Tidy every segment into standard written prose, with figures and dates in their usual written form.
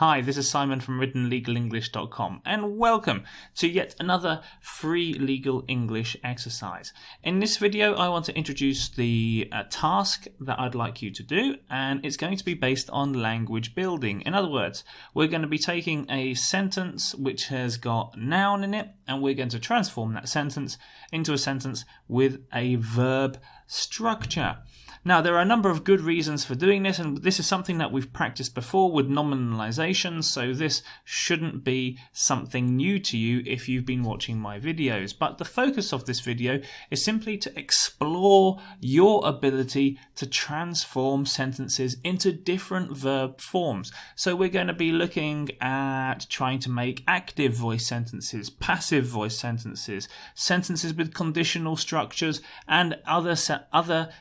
Hi, this is Simon from writtenlegalenglish.com and welcome to yet another free legal English exercise. In this video I want to introduce the task that I'd like you to do, and it's going to be based on language building. In other words, we're going to be taking a sentence which has got noun in it and we're going to transform that sentence into a sentence with a verb structure. Now, there are a number of good reasons for doing this, and this is something that we've practiced before with nominalization, so this shouldn't be something new to you if you've been watching my videos. But the focus of this video is simply to explore your ability to transform sentences into different verb forms. So we're going to be looking at trying to make active voice sentences, passive voice sentences, sentences with conditional structures, and other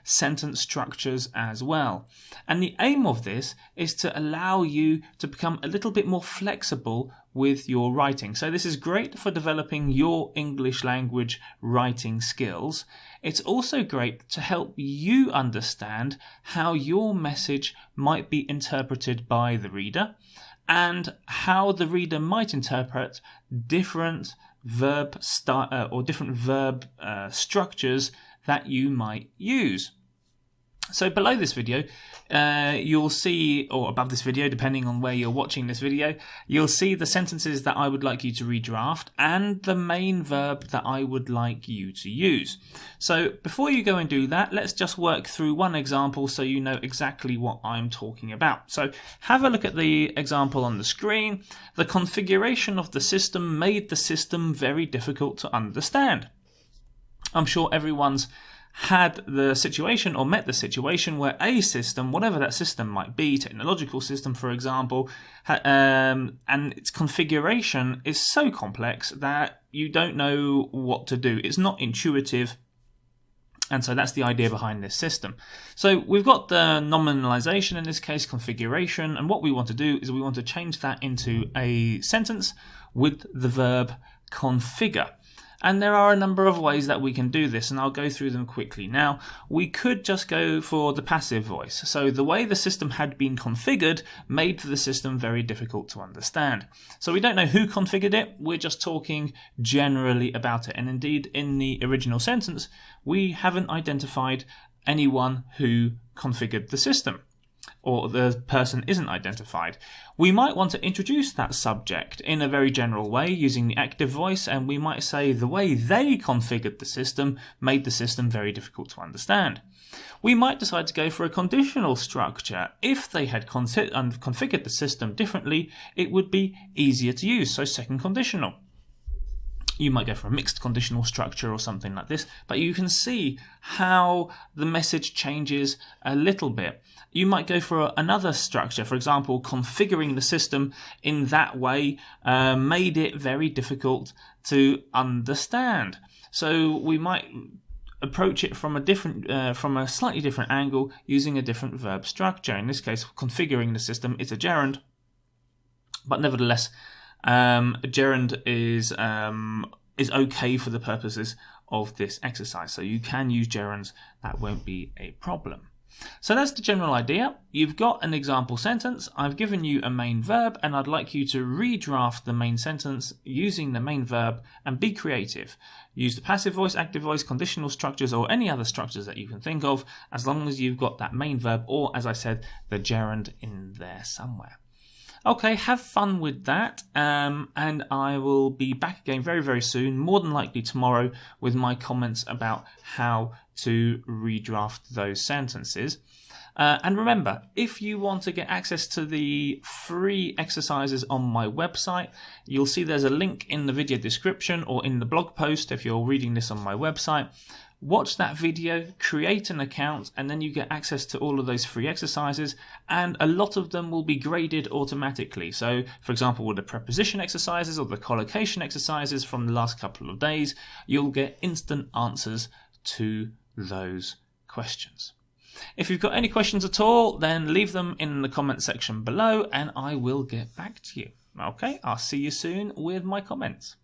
sentence structures as well. And the aim of this is to allow you to become a little bit more flexible with your writing. So this is great for developing your English language writing skills. It's also great to help you understand how your message might be interpreted by the reader and how the reader might interpret different verb structures that you might use. So below this video, you'll see, or above this video, depending on where you're watching this video, you'll see the sentences that I would like you to redraft and the main verb that I would like you to use. So before you go and do that, let's just work through one example so you know exactly what I'm talking about. So have a look at the example on the screen. The configuration of the system made the system very difficult to understand. I'm sure everyone's had the situation or met the situation where a system, whatever that system might be, technological system for example, and its configuration is so complex that you don't know what to do. It's not intuitive. And so that's the idea behind this system. So we've got the nominalization, in this case configuration, and what we want to do is we want to change that into a sentence with the verb configure. And there are a number of ways that we can do this, and I'll go through them quickly. Now, we could just go for the passive voice. So the way the system had been configured made the system very difficult to understand. So we don't know who configured it, we're just talking generally about it. And indeed, in the original sentence, we haven't identified anyone who configured the system, or the person isn't identified. We might want to introduce that subject in a very general way using the active voice, and we might say the way they configured the system made the system very difficult to understand. We might decide to go for a conditional structure. If they had configured the system differently, it would be easier to use, so second conditional. You might go for a mixed conditional structure or something like this, but you can see how the message changes a little bit. You might go for another structure, for example, configuring the system in that way made it very difficult to understand. So we might approach it from a slightly different angle using a different verb structure. In this case, configuring the system is a gerund, but nevertheless, a gerund is okay for the purposes of this exercise. So you can use gerunds, that won't be a problem. So that's the general idea. You've got an example sentence. I've given you a main verb, and I'd like you to redraft the main sentence using the main verb and be creative. Use the passive voice, active voice, conditional structures, or any other structures that you can think of, as long as you've got that main verb or, as I said, the gerund in there somewhere. Okay, have fun with that, and I will be back again very, very soon, more than likely tomorrow, with my comments about how to redraft those sentences. And remember, if you want to get access to the free exercises on my website, you'll see there's a link in the video description or in the blog post if you're reading this on my website. Watch that video, create an account, and then you get access to all of those free exercises, and a lot of them will be graded automatically. So, for example, with the preposition exercises or the collocation exercises from the last couple of days, you'll get instant answers to those questions. If you've got any questions at all, then leave them in the comment section below, and I will get back to you. Okay, I'll see you soon with my comments.